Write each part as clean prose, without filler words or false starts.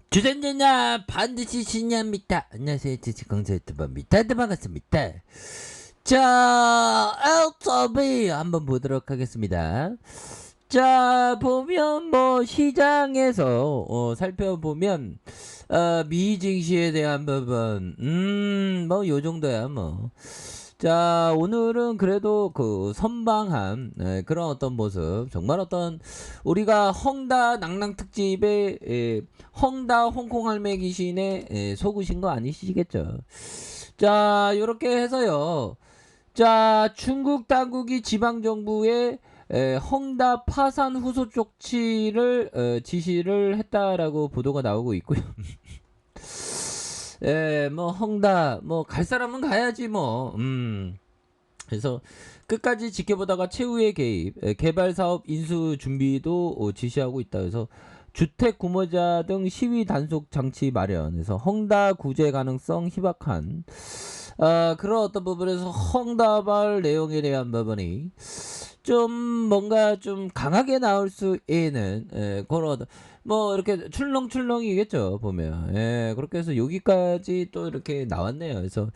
주전자나 반드시 신념입니다. 안녕하세요. 지식공사 유튜버입니다. 반갑습니다. 자, LTV 한번 보도록 하겠습니다. 자, 보면 뭐 시장에서 살펴보면 미 증시에 대한 부분 뭐 요 정도야 뭐. 자, 오늘은 그래도 그 선방한 그런 어떤 모습, 정말 어떤 우리가 헝다 낭낭 특집의 헝다 홍콩 할매 귀신에 속으신 거 아니시겠죠? 자, 요렇게 해서요. 자, 중국 당국이 지방 정부에 헝다 파산 후소 조치를 지시를 했다라고 보도가 나오고 있고요. 뭐 헝다 뭐 갈 사람은 가야지 뭐. 그래서 끝까지 지켜보다가 최후의 개입, 개발 사업 인수 준비도 지시하고 있다. 그래서 주택 구매자 등 시위 단속 장치 마련해서 헝다 구제 가능성 희박한 그런 어떤 부분에서 헝다발 내용에 대한 부분이 좀 뭔가 좀 강하게 나올 수 있는 그런 뭐 이렇게 출렁출렁이겠죠 보면. 그렇게 해서 여기까지 또 이렇게 나왔네요. 그래서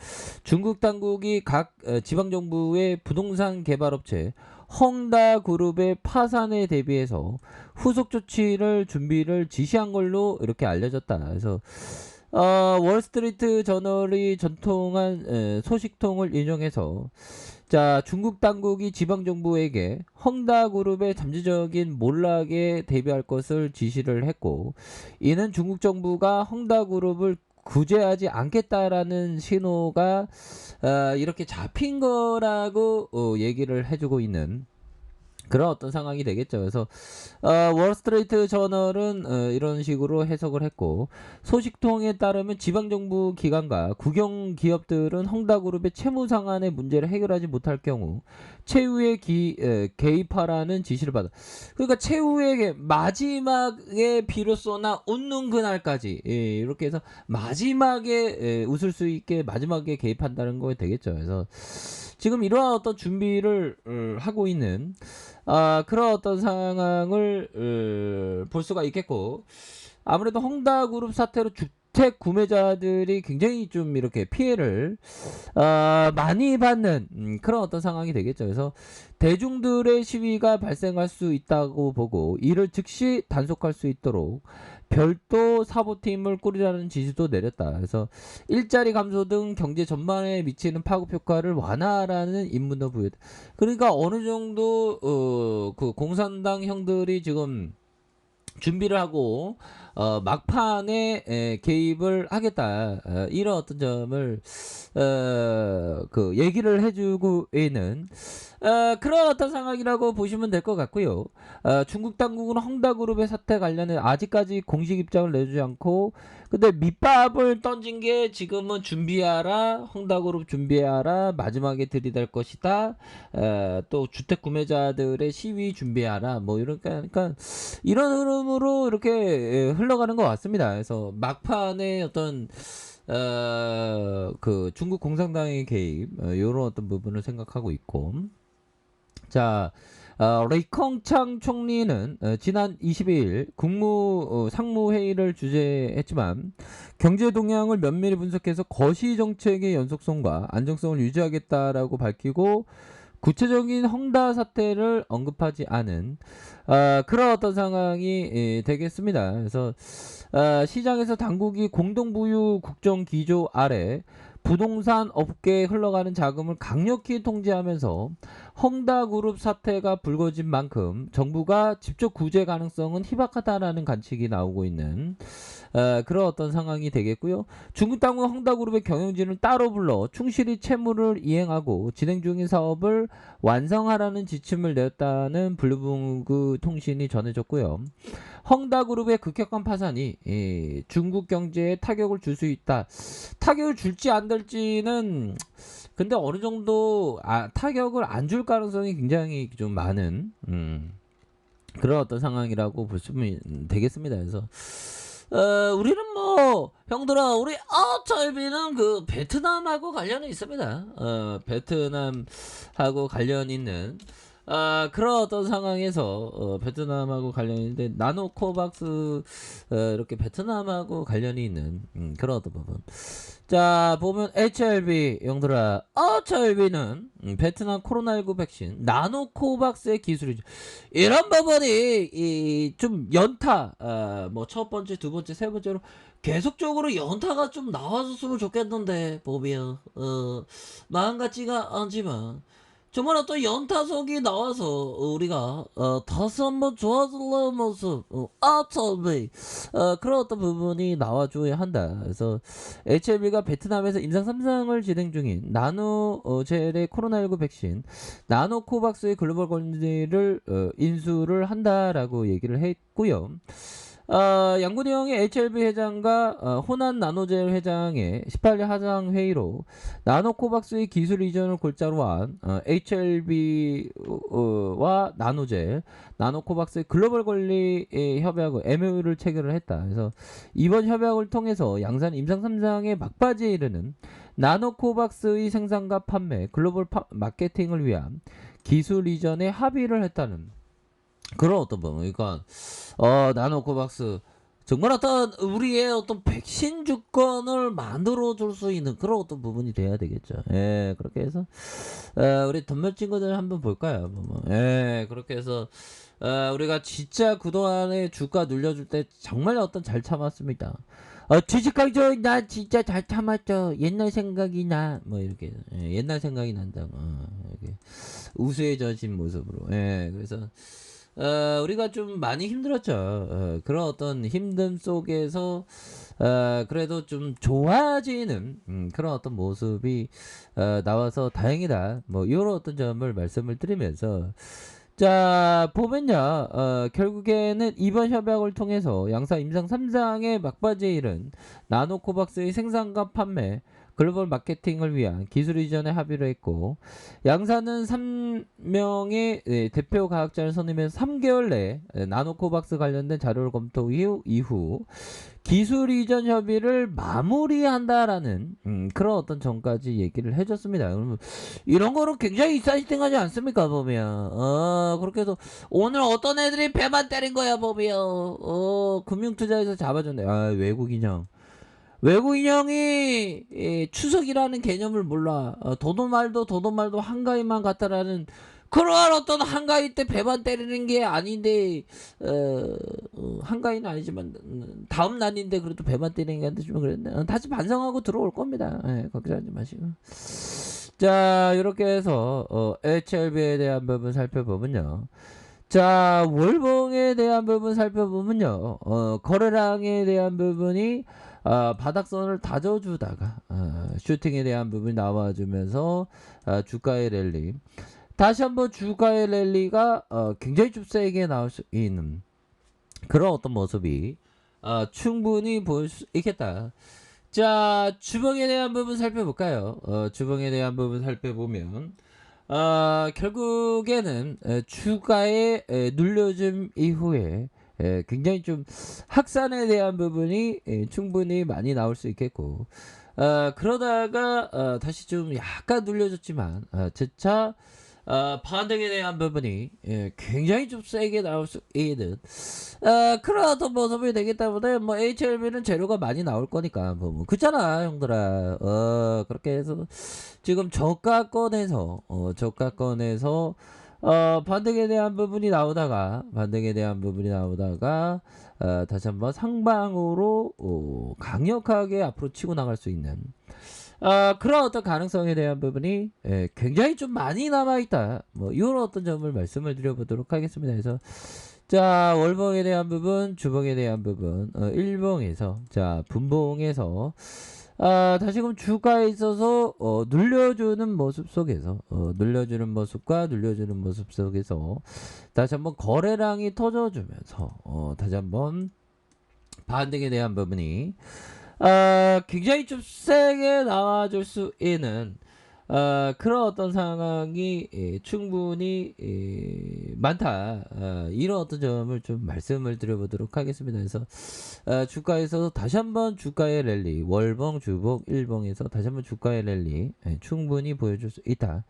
중국 당국이 각 지방 정부의 부동산 개발업체 헝다 그룹의 파산에 대비해서 후속 조치를 준비를 지시한 걸로 이렇게 알려졌다. 그래서 월스트리트 저널이 전통한 소식통을 인용해서 자, 중국 당국이 지방 정부에게 헝다 그룹의 잠재적인 몰락에 대비할 것을 지시를 했고, 이는 중국 정부가 헝다 그룹을 구제하지 않겠다라는 신호가 이렇게 잡힌 거라고 얘기를 해주고 있는 그런 어떤 상황이 되겠죠. 그래서 월스트리트 저널은 이런 식으로 해석을 했고, 소식통에 따르면 지방정부 기관과 국영 기업들은 헝다그룹의 채무 상환의 문제를 해결하지 못할 경우 최후의 개입하라는 지시를 받아. 그러니까 최후의 마지막에 비로소나 웃는 그날까지 이렇게 해서 마지막에 웃을 수 있게 마지막에 개입한다는 거에 되겠죠. 그래서 지금 이러한 어떤 준비를 하고 있는 그런 어떤 상황을 볼 수가 있겠고, 아무래도 헝다그룹 사태로 주택 구매자들이 굉장히 좀 이렇게 피해를 많이 받는 그런 어떤 상황이 되겠죠. 그래서 대중들의 시위가 발생할 수 있다고 보고 이를 즉시 단속할 수 있도록 별도 사보팀을 꾸리라는 지시도 내렸다. 그래서 일자리 감소 등 경제 전반에 미치는 파급 효과를 완화하라는 임무도 부여했다. 그러니까 어느 정도 그 공산당 형들이 지금 준비를 하고 막판에 개입을 하겠다, 이런 어떤 점을 그 얘기를 해주고 있는 그런 어떤 상황이라고 보시면 될 것 같고요. 중국 당국은 헝다그룹의 사태 관련해 아직까지 공식 입장을 내주지 않고, 근데 밑밥을 던진 게 지금은 준비하라, 헝다그룹 준비하라, 마지막에 들이댈 것이다, 또 주택 구매자들의 시위 준비하라, 뭐 그러니까 이런 흐름으로 이렇게 흘러가는 것 같습니다. 그래서 막판에 어떤 그 중국 공산당의 개입, 이런 어떤 부분을 생각하고 있고, 자, 레이컹창 총리는 지난 22일 국무 상무회의를 주재했지만 경제 동향을 면밀히 분석해서 거시 정책의 연속성과 안정성을 유지하겠다라고 밝히고, 구체적인 헝다 사태를 언급하지 않은 그런 어떤 상황이 되겠습니다. 그래서 시장에서 당국이 공동부유 국정 기조 아래 부동산 업계에 흘러가는 자금을 강력히 통제하면서 헝다그룹 사태가 불거진 만큼 정부가 직접 구제 가능성은 희박하다라는 관측이 나오고 있는 그런 어떤 상황이 되겠고요. 중국 당국 헝다그룹의 경영진을 따로 불러 충실히 채무를 이행하고 진행 중인 사업을 완성하라는 지침을 내었다는 블룸버그 통신이 전해졌고요. 헝다그룹의 급격한 파산이 중국 경제에 타격을 줄 수 있다. 타격을 줄지 안 될지는 근데 어느 정도 타격을 안 줄 가능성이 굉장히 좀 많은 그런 어떤 상황이라고 보시면 되겠습니다. 그래서 우리는 뭐 형들아, 우리 어차피는 그 베트남하고 관련이 있습니다. 베트남하고 관련 있는 그런 어떤 상황에서 베트남하고 관련이 있는데 나노코박스 이렇게 베트남하고 관련이 있는 그런 어떤 부분. 자 보면 HLB 형들아 HLB는 베트남 코로나19 백신 나노코박스의 기술이죠. 이런 부분이 좀 연타 뭐 첫 번째 두 번째 세 번째로 계속적으로 연타가 좀 나와줬으면 좋겠는데 보면 마음 같지가 않지만 정말 어떤 연타석이 나와서 우리가 다시 한번 좋아질라는 모습 HLB 그런 어떤 부분이 나와줘야 한다. 그래서 HLB가 베트남에서 임상 3상을 진행 중인 나노 젤의 코로나19 백신 나노코박스의 글로벌 권리를 인수를 한다라고 얘기를 했고요. 양군이 형이 HLB 회장과 호난 나노젤 회장의 18일 하장 회의로 나노코박스의 기술 이전을 골자로 한 HLB와 나노젤, 나노코박스의 글로벌 권리 협약을 MOU를 체결을 했다. 그래서 이번 협약을 통해서 양산 임상 3상의 막바지에 이르는 나노코박스의 생산과 판매, 글로벌 마케팅을 위한 기술 이전에 합의를 했다는 그런 어떤 부분. 그러니까 나노코박스 정말 어떤 우리의 어떤 백신 주권을 만들어 줄 수 있는 그런 어떤 부분이 돼야 되겠죠. 예, 그렇게 해서 우리 덤멸 친구들 한번 볼까요? 예, 그렇게 해서 우리가 진짜 그동안에 주가 눌려줄 때 정말 어떤 잘 참았습니다. 주식강조 나 진짜 잘 참았죠. 옛날 생각이 나. 뭐 이렇게 옛날 생각이 난다고. 이렇게 우수해져진 모습으로. 예, 그래서 우리가 좀 많이 힘들었죠. 그런 어떤 힘듦 속에서 그래도 좀 좋아지는 그런 어떤 모습이 나와서 다행이다. 뭐 이런 어떤 점을 말씀을 드리면서 자 보면요 결국에는 이번 협약을 통해서 양사 임상 3상의 막바지에 이른 나노코박스의 생산과 판매 글로벌 마케팅을 위한 기술 이전에 합의를 했고 양사는 3명의 대표 과학자를 선임해서 3개월 내에 나노코박스 관련된 자료를 검토 이후 기술 이전 협의를 마무리한다라는 그런 어떤 점까지 얘기를 해줬습니다. 그러면 이런 거는 굉장히 익사이팅하지 않습니까 보면 그렇게 해서 오늘 어떤 애들이 배만 때린 거야 보면 금융투자에서 잡아줬네. 외국인형이 추석이라는 개념을 몰라. 도도말도 한가위만 같다라는 그러한 어떤 한가위 때 배만 때리는 게 아닌데 한가위는 아니지만 다음 날인데 그래도 배만 때리는 게 아닌데 좀 그랬네. 다시 반성하고 들어올 겁니다. 걱정하지 마시고. 자 이렇게 해서 HLB에 대한 부분 살펴보면요. 자 월봉에 대한 부분 살펴보면요. 거래량에 대한 부분이 바닥선을 다져주다가 슈팅에 대한 부분이 나와주면서 주가의 랠리 다시 한번 주가의 랠리가 굉장히 좀 세게 나올 수 있는 그런 어떤 모습이 충분히 보일 수 있겠다. 자 주봉에 대한 부분 살펴볼까요? 주봉에 대한 부분 살펴보면 결국에는 주가의 눌려줌 이후에 굉장히 좀 확산에 대한 부분이 충분히 많이 나올 수 있겠고 그러다가 다시 좀 약간 눌려졌지만 재차 반등에 대한 부분이 굉장히 좀 세게 나올 수 있는 그런 어떤 모습이 되기 때문에 뭐 HLB는 재료가 많이 나올 거니까 뭐 그렇잖아 형들아 그렇게 해서 지금 저가권에서 반등에 대한 부분이 나오다가 다시 한번 상방으로 강력하게 앞으로 치고 나갈 수 있는 그런 어떤 가능성에 대한 부분이 굉장히 좀 많이 남아있다. 뭐 이런 어떤 점을 말씀을 드려보도록 하겠습니다. 그래서 자 월봉에 대한 부분, 주봉에 대한 부분, 일봉에서 자 분봉에서 다시금 주가에 있어서 눌려주는 모습 속에서 눌려주는 모습 속에서 다시 한번 거래량이 터져주면서 다시 한번 반등에 대한 부분이 굉장히 좀 세게 나와줄 수 있는 그런 어떤 상황이 충분히 많다. 이런 어떤 점을 좀 말씀을 드려보도록 하겠습니다. 그래서 주가에서 다시 한번 주가의 랠리, 월봉, 주봉, 일봉에서 다시 한번 주가의 랠리 충분히 보여줄 수 있다.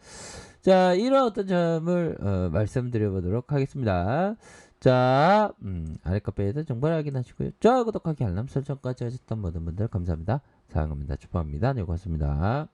자, 이런 어떤 점을 말씀드려보도록 하겠습니다. 자, 아랫카페에서 정보를 확인하시고요. 좋아요, 구독하기, 알람 설정까지 하셨던 모든 분들 감사합니다. 사랑합니다. 축복합니다. 네, 고맙습니다.